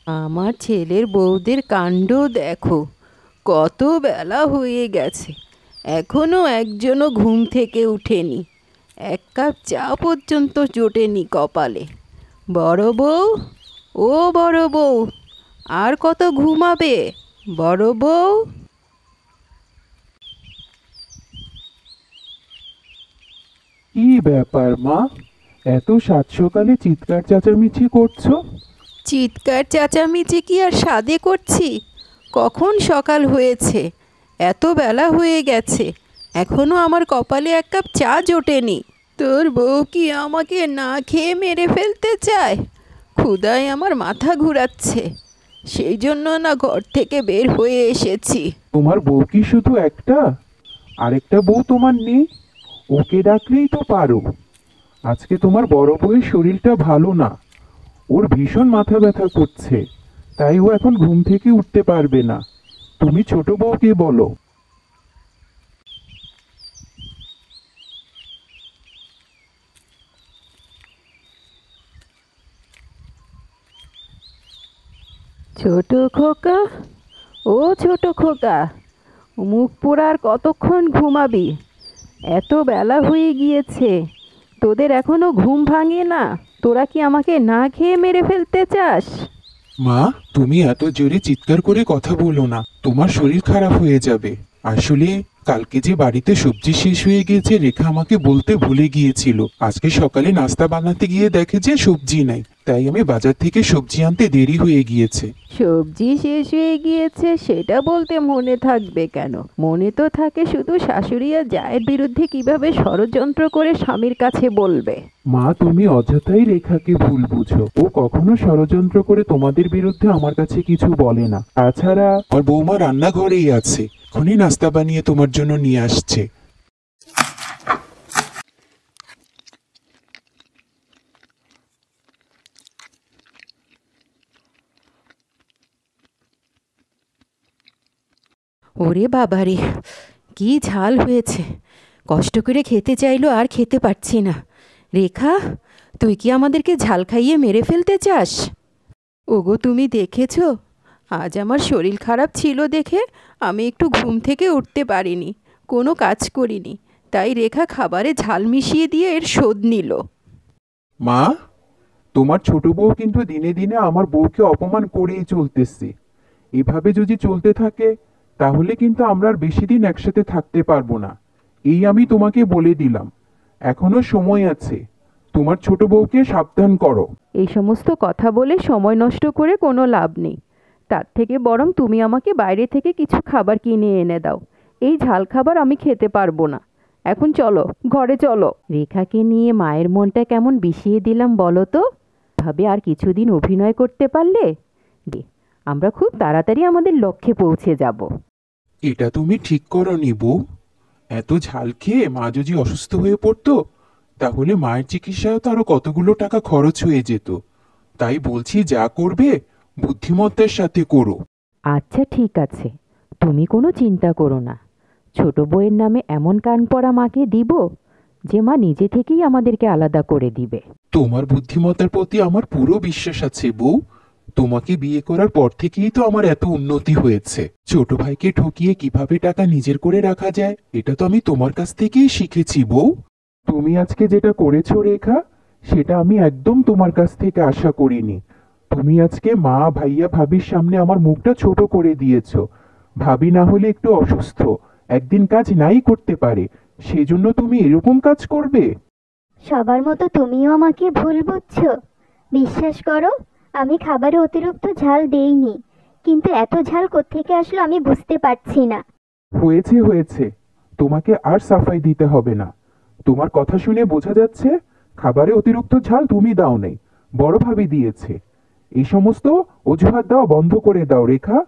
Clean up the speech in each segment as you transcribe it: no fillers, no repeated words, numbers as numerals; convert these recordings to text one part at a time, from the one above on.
আমার ছেলের বউদের কাণ্ড দেখো, কত বেলা হয়ে গেছে, এখনো একজনও ঘুম থেকে উঠেনি, এক কাপ চা পর্যন্ত জোটেনি কপালে। বড় বউ, ও বড় বউ, আর কত ঘুমাবে? বড় বউ। কি ব্যাপার মা, এত সাত সকালে চিৎকার চেঁচামেচি করছো? চিৎকার চেঁচামেচি কি আর সাধে করছি? কখন সকাল হয়েছে, এত বেলা হয়ে গেছে, এখনো আমার কপালে এক কাপ চা জোটেনি। তোর বউ কি আমাকে না খেয়ে মেরে ফেলতে চায়? ক্ষুধায় আমার মাথা ঘুরাচ্ছে, সেই জন্য না ঘর থেকে বের হয়ে এসেছি। তোমার বউ কি শুধু একটা? আরেকটা বউ তোমার নেই? ওকে ডাকলেই তো পারো। আজকে তোমার বড় বউয়ের শরীরটা ভালো না, ওর ভীষণ মাথা ব্যথা করছে, তাই ও এখন ঘুম থেকে উঠতে পারবে না। তুমি ছোট বউকে বলো। ছোট খোকা, ও ছোট খোকা, মুখ পোড়ার কতক্ষণ ঘুমাবি? এত বেলা হয়ে গিয়েছে, তোদের এখনো ঘুম ভাঙে না? তোরা কি আমাকে না খেয়ে মেরে ফেলতে চাস? মা, তুমি এত জোরে চিৎকার করে কথা বলো না, তোমার শরীর খারাপ হয়ে যাবে। আসলে কালকে যে বাড়িতে সবজি শেষ হয়ে গিয়েছে রেখা আমাকে বলতে ভুলে গিয়েছিল। আজকে সকালে নাস্তা বানাতে গিয়ে দেখে যে সবজি নাই, তাই আমি বাজার থেকে সবজি আনতে দেরি হয়ে গিয়েছে। সবজি শেষ হয়ে গিয়েছে সেটা বলতে মনে থাকবে কেন? মনে তো থাকে শুধু শাশুড়ি আর জায়ের বিরুদ্ধে কিভাবে ষড়যন্ত্র করে স্বামীর কাছে বলবে। মা, তুমি অযথাই রেখাকে ভুল বুঝো। ও কখনো ষড়যন্ত্র করে তোমাদের বিরুদ্ধে আমার কাছে কিছু বলে না। তাছাড়া আমার বৌমা রান্নাঘরেই আছে, এখনই নাস্তা বানিয়ে তোমার জন্য নিয়ে আসছে। ওরে বাবারে, কি ঝাল হয়েছে! কষ্ট করে খেতে চাইলো আর খেতে পারছি না। রেখা, তুই কি আমাদেরকে ঝাল খাইয়ে মেরে ফেলতে চাস? ওগো, তুমি দেখেছো, আজ আমার শরীর খারাপ ছিল দেখে আমি একটু ঘুম থেকে উঠতে পারিনি, কোনো কাজ করিনি, তাই রেখা খাবারে ঝাল মিশিয়ে দিয়ে এর শোধ নিল। মা, তোমার ছোট বউ কিন্তু দিনে দিনে আমার বউকে অপমান করেই চলতেছে। এভাবে যদি চলতে থাকে তাহলে কিন্তু আমরা আর বেশি দিন একসাথে থাকতে পারবো না। এই আমি তোমাকে বলে দিলাম, এখনো সময় আছে। তোমার ছোট বউকে সাবধান করো। এই সমস্ত কথা বলে সময় নষ্ট করে কোনো লাভ নেই। তার থেকে বরং তুমি আমাকে বাইরে থেকে কিছু খাবার কিনে এনে দাও। এই ঝাল খাবার আমি খেতে পারবো না। এখন চলো, ঘরে চলো। রেখাকে নিয়ে মায়ের মনটা কেমন বিষিয়ে দিলাম বলো তো। ভাবে আর কিছুদিন অভিনয় করতে পারলে আমরা খুব তাড়াতাড়ি আমাদের লক্ষ্যে পৌঁছে যাব। এটা তুমি ঠিক করনি বউ। এত ঝাল খেয়ে মা যদি অসুস্থ হয়ে পড়তো তাহলে মায়ের চিকিৎসায় তো আরো কতগুলো টাকা খরচ হয়ে যেত। তাই বলছি, যা করবে বুদ্ধিমত্তার সাথে করো। আচ্ছা ঠিক আছে, তুমি কোনো চিন্তা করো না। ছোট বউয়ের নামে এমন কান পড়া মাকে দিব যে মা নিজে থেকেই আমাদেরকে আলাদা করে দিবে। তোমার বুদ্ধিমত্তার প্রতি আমার পুরো বিশ্বাস আছে বউ। তোমাকে বিয়ে করার পর থেকেই তো আমার এত উন্নতি হয়েছে। ছোট ভাইকে ঠকিয়ে কিভাবে টাকা নিজের করে রাখা যায় এটা তো আমি তোমার কাছ থেকেই শিখেছি বউ। তুমি আজকে যেটা করেছো রেখা, সেটা আমি একদম তোমার কাছ থেকে আশা করিনি। তুমি আজকে মা, ভাইয়া, ভাবির সামনে আমার মুখটা ছোট করে দিয়েছো। ভাবি না হলে একটু অসুস্থ, একদিন কাজ নাই করতে পারে, সেজন্য তুমি এরকম কাজ করবে? সবার মতো তুমিও আমাকে ভুল বুঝছো। বিশ্বাস করো, আমি খাবারে অতিরিক্ত ঝাল দেইনি, কিন্তু এত ঝাল কোত্থেকে আসলো আমি বুঝতে পারছি না। হয়েছে হয়েছে, তোমাকে আর সাফাই দিতে হবে না। তোমার কথা শুনে বোঝা যাচ্ছে খাবারে অতিরিক্ত ঝাল তুমি দাও নাই, বড় ভাবি দিয়েছে। এই সমস্ত অজুহাত দাও বন্ধ করে দাও রেখা,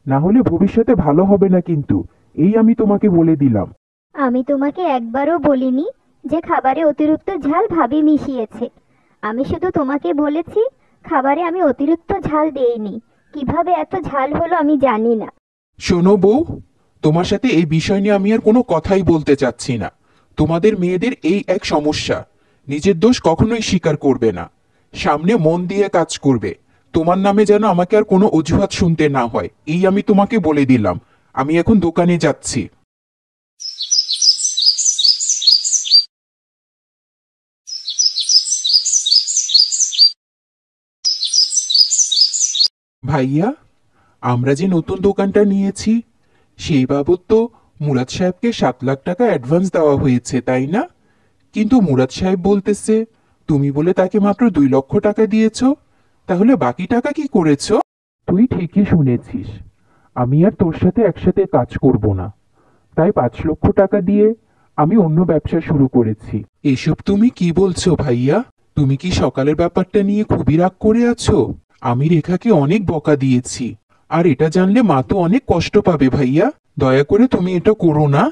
না হলে ভবিষ্যতে ভালো হবে না কিন্তু। এই আমি তোমাকে বলে দিলাম। আমি তোমাকে একবারও বলিনি যে খাবারে অতিরিক্ত ঝাল ভাবি মিশিয়েছে। আমি শুধু তোমাকে বলেছি খাবারে আমি অতিরিক্ত ঝাল দেইনি। কিভাবে এত ঝাল হলো আমি জানি না। শোনো বউ, তোমার সাথে এই বিষয় নিয়ে আমি আর কোনো কথাই বলতে চাচ্ছি না। তোমাদের মেয়েদের এই এক সমস্যা, নিজের দোষ কখনোই স্বীকার করবে না, সামনে মন দিয়ে কাজ করবে। তোমার নামে যেন আমাকে আর কোনো অজুহাত শুনতে না হয়, এই আমি তোমাকে বলে দিলাম। আমি এখন দোকানে যাচ্ছি। ভাইয়া, আমরা যে নতুন দোকানটা নিয়েছি সেই বাবদ তো মুরাদ সাহেবকে 7 লাখ টাকা অ্যাডভান্স দেওয়া হয়েছে, তাই না? কিন্তু মুরাদ সাহেব বলতেছে তুমি বলে তাকে মাত্র 2 লক্ষ টাকা দিয়েছ, তাহলে বাকি টাকা কি করেছ? তুই ঠিকই শুনেছিস, আমি আর তোর সাথে একসাথে কাজ করব না, তাই 5 লক্ষ টাকা দিয়ে আমি অন্য ব্যবসা শুরু করেছি। এসব তুমি কি বলছো ভাইয়া? তুমি কি সকালের ব্যাপারটা নিয়ে খুবই রাগ করে আছো? আমি রেখাকে অনেক বকা দিয়েছি, আর এটা জানলে মা তো অনেক কষ্ট পাবে ভাইয়া। দয়া করে তুমি এটা করো না।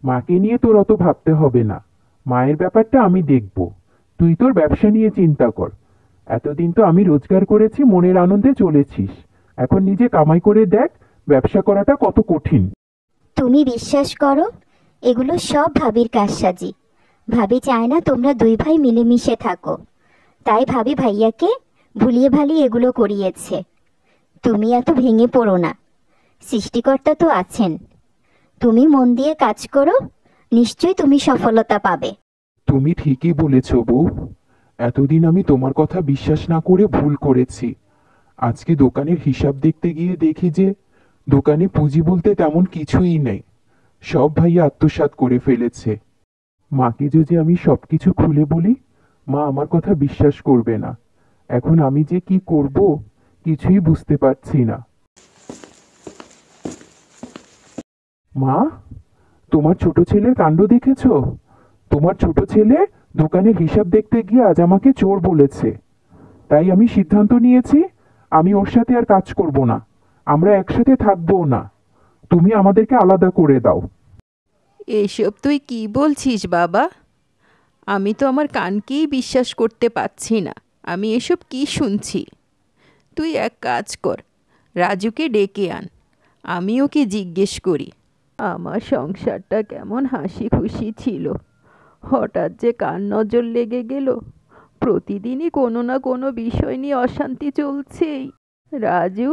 মাকে নিয়ে তোর অত ভাবতে হবে না, মায়ের ব্যাপারটা আমি দেখব। তুই তোর ব্যবসা নিয়ে চিন্তা কর। এতদিন তো আমি রোজগার করেছি, মনের আনন্দে চলেছিস, এখন নিজে কামাই করে দেখ ব্যবসা করাটা কত কঠিন। তুমি বিশ্বাস করো, এগুলো সব ভাবির কারসাজি। ভাবি চায় না তোমরা দুই ভাই মিলেমিশে থাকো, তাই ভাবি ভাইয়াকে ভুলিয়ে ভালিয়ে এগুলো করিয়েছে। তুমি এত ভেঙে পড়ো না, সৃষ্টিকর্তা তো আছেন। তুমি মন দিয়ে কাজ করো, নিশ্চয়ই তুমি সফলতা পাবে। তুমি ঠিকই বলেছ বউ, এতদিন আমি তোমার কথা বিশ্বাস না করে ভুল করেছি। আজকে দোকানের হিসাব দেখতে গিয়ে দেখি যে দোকানে পুঁজি বলতে তেমন কিছুই নেই, সব ভাইয়া আত্মসাৎ করে ফেলেছে। মাকে যদি আমি সবকিছু খুলে বলি, মা আমার কথা বিশ্বাস করবে না। এখন আমি যে কি করব কিছুই বুঝতে পারছি না। মা, তোমার ছোট ছেলের কাণ্ড দেখেছো? তোমার ছোট ছেলে দোকানের হিসাব দেখতে গিয়ে আজ আমাকে চোর বলেছে। তাই আমি সিদ্ধান্ত নিয়েছি আমি ওর সাথে আর কাজ করব না, আমরা একসাথে থাকবো না। তুমি আমাদেরকে আলাদা করে দাও। এসব তুই কি বলছিস বাবা? আমি তো আমার কানকেই বিশ্বাস করতে পারছি না। আমি এসব কি শুনছি? তুই এক কাজ কর, রাজুকে ডেকে আন, আমি ওকে জিজ্ঞেস করি। আমার সংসারটা কেমন হাসি খুশি ছিল, হঠাৎ যে কার নজর লেগে গেল। প্রতিদিনই কোনো না কোনো বিষয় নিয়ে অশান্তি চলছেই। রাজু,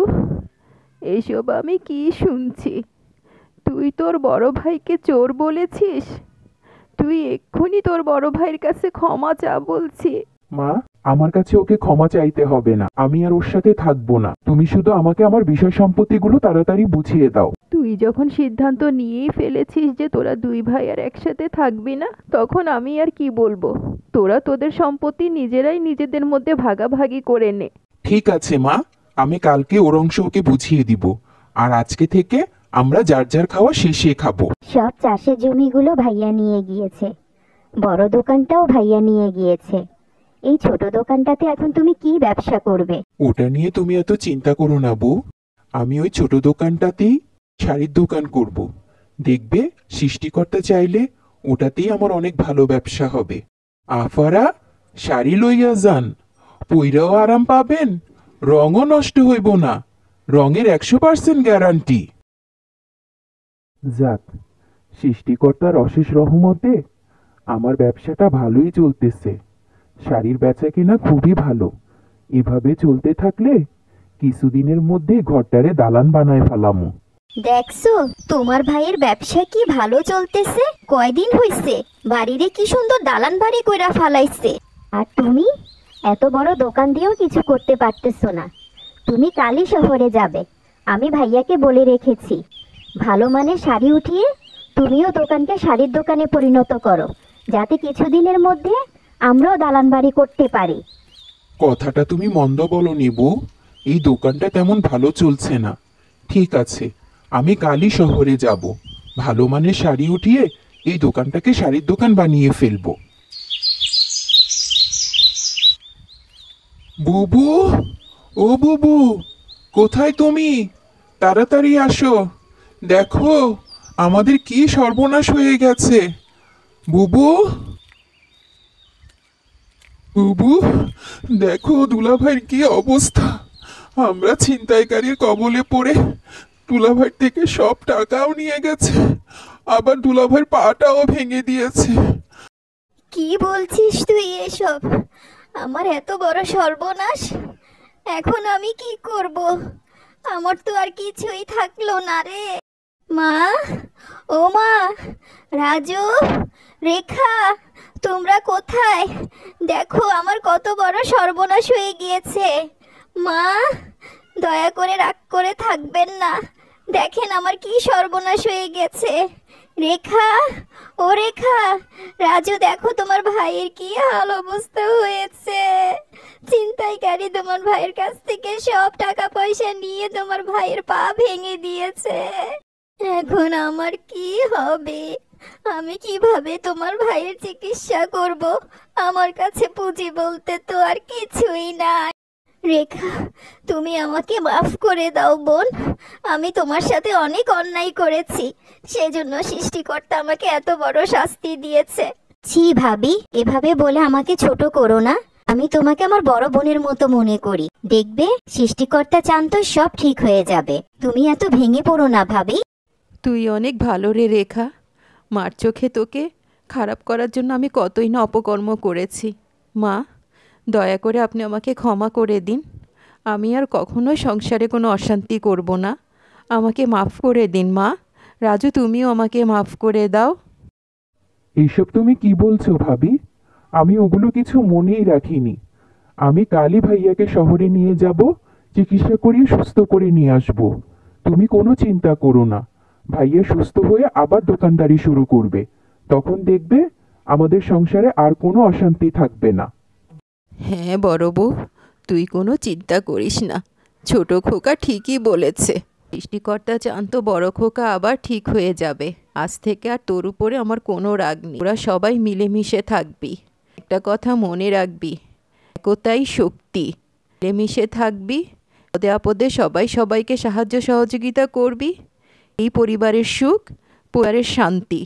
এসব আমি কি শুনছি? তুই তোর বড় ভাইকে চোর বলেছিস? তুই এক্ষুনি তোর বড় ভাইয়ের কাছে ক্ষমা চা বলছি। মা, আমার কাছে ওকে ক্ষমা চাইতে হবে না, আমি আর ওর সাথে থাকবো না। তুমি শুধু আমাকে আমার বিষয় সম্পত্তিগুলো তাড়াতাড়ি বুঝিয়ে দাও। তুই যখন সিদ্ধান্ত নিয়েই ফেলেছিস যে তোরা দুই ভাই আর একসাথে থাকবি না, তখন আমি আর কি বলবো? তোরা তোদের সম্পত্তি নিজেরাই নিজেদের মধ্যে ভাগাভাগি করে নে। ঠিক আছে মা, আমি কালকে ওর অংশ ওকে বুঝিয়ে দিব, আর আজকে থেকে আমরা যার যার খাওয়া শেষে খাবো। সব চাষের জমিগুলো ভাইয়া নিয়ে গিয়েছে, বড় দোকানটাও ভাইয়া নিয়ে গিয়েছে। এই ছোট দোকানটাতে এখন তুমি কি ব্যবসা করবে? ওটা নিয়ে তুমি এত চিন্তা করো না বউ, আমি ওই ছোট দোকানটাতেই শাড়ির দোকান করব। দেখবে সৃষ্টিকর্তা চাইলে ওটাতেই আমার অনেক ভালো ব্যবসা হবে। আফারা, শাড়ি লইয়া যান, পইরাও আরাম পাবেন, রঙও নষ্ট হইব না, রঙের 100% গ্যারান্টি। যাক, সৃষ্টিকর্তার অশেষ রহমতে আমার ব্যবসাটা ভালোই চলতেছে। শাড়ির বেচা কিনা খুবই ভালো। এভাবে চলতে থাকলে কিছুদিনের মধ্যে ঘরটারে দালান বানায় ফেলামু। দেখছো তোমার ভাইয়ের ব্যবসা কি ভালো চলতেছে? কয়দিন হইছে বাড়িরে কি সুন্দর দালান বাড়ি কইরা ফালাইছে। আর তুমি এত বড় দোকান দিয়েও কিছু করতে পারতেছো না। তুমি কালই শহরে যাবে, আমি ভাইয়াকে বলে রেখেছি। ভালো মানের শাড়ি উঠিয়ে তুমিও দোকানকে শাড়ির দোকানে পরিণত করো, যাতে কিছুদিনের মধ্যে আমরাও দালান বাড়ি করতে পারি। কথাটা তুমি মন্দ বলনি বউ, এই দোকানটা তেমন ভালো চলছে না। ঠিক আছে, আমি কালই শহরে যাব, ভালো মানের শাড়ি উঠিয়ে এই দোকানটাকে শাড়ির দোকান বানিয়ে ফেলবো। বুবু, ও বুবু, কোথায় তুমি? তাড়াতাড়ি আসো, দেখো আমাদের কি সর্বনাশ হয়ে গেছে। বুবু, বুবু, দেখো দুলাভাইয়ের কি অবস্থা। আমরা ছিনতাইকারীর কবলে পড়ে দুলাভাইয়ের থেকে সব টাকাও নিয়ে গেছে, আবার দুলাভাইয়ের পাটাও ভেঙে দিয়েছে। কি বলছিস তুই এসব? আমার এত বড় সর্বনাশ! এখন আমি কি করব? আমার তো আর কিছুই থাকলো না রে। মা, ও মা, রাজু, রেখা, তোমরা কোথায়? দেখো আমার কত বড় সর্বনাশ হয়ে গিয়েছে। মা, দয়া করে রাগ করে থাকবেন না, দেখেন আমার কি সর্বনাশ হয়ে গেছে। রেখা, ও রেখা, রাজু, দেখো তোমার ভাইয়ের কি হাল অবস্থা হয়েছে। ছিনতাইকারী তোমার ভাইয়ের কাছ থেকে সব টাকা পয়সা নিয়ে তোমার ভাইয়ের পা ভেঙে দিয়েছে। এখন আমার কি হবে? আমি কিভাবে তোমার ভাইয়ের চিকিৎসা করব? আমার কাছে পুঁজি বলতে তো আর কিছুই নাই। রেখা, তুমি আমাকে মাফ করে দাও বোন। আমি তোমার সাথে অনেক অন্যায় করেছি, সেজন্য সৃষ্টিকর্তা আমাকে এত বড় শাস্তি দিয়েছে। ছি ভাবি, এভাবে বলে আমাকে ছোট করো না। আমি তোমাকে আমার বড় বোনের মতো মনে করি। দেখবে সৃষ্টিকর্তা চান তো সব ঠিক হয়ে যাবে। তুমি এত ভেঙে পড়ো না ভাবি। তুই অনেক ভালো রে রেখা। মার চোখে তোকে খারাপ করার জন্য আমি কতই না অপকর্ম করেছি। মা, দয়া করে আপনি আমাকে ক্ষমা করে দিন। আমি আর কখনোই সংসারে কোনো অশান্তি করব না। আমাকে মাফ করে দিন মা। রাজু, তুমিও আমাকে মাফ করে দাও। এইসব তুমি কি বলছো ভাবি? আমি ওগুলো কিছু মনেই রাখিনি। আমি কালই ভাইয়াকে শহরে নিয়ে যাব, চিকিৎসা করিয়ে সুস্থ করে নিয়ে আসব। তুমি কোনো চিন্তা করো না। ভাইয়া সুস্থ হয়ে আবার দোকানদারি শুরু করবে। তখন দেখবে আমাদের সংসারে আর কোনো অশান্তি থাকবে না। হ্যাঁ বড় বউ, তুই কোনো চিন্তা করিস না। ছোট খোকা ঠিকই বলেছে। সৃষ্টিকর্তা চান তো বড় খোকা আবার ঠিক হয়ে যাবে। আজ থেকে আর তোর উপরে আমার কোনো রাগ নেই। ওরা সবাই মিলেমিশে থাকবি। একটা কথা মনে রাখবি, একতাই শক্তি। মিলেমিশে থাকবি, পদে আপদে সবাই সবাইকে সাহায্য সহযোগিতা করবি। এই পরিবারের সুখ, পরিবারের শান্তি।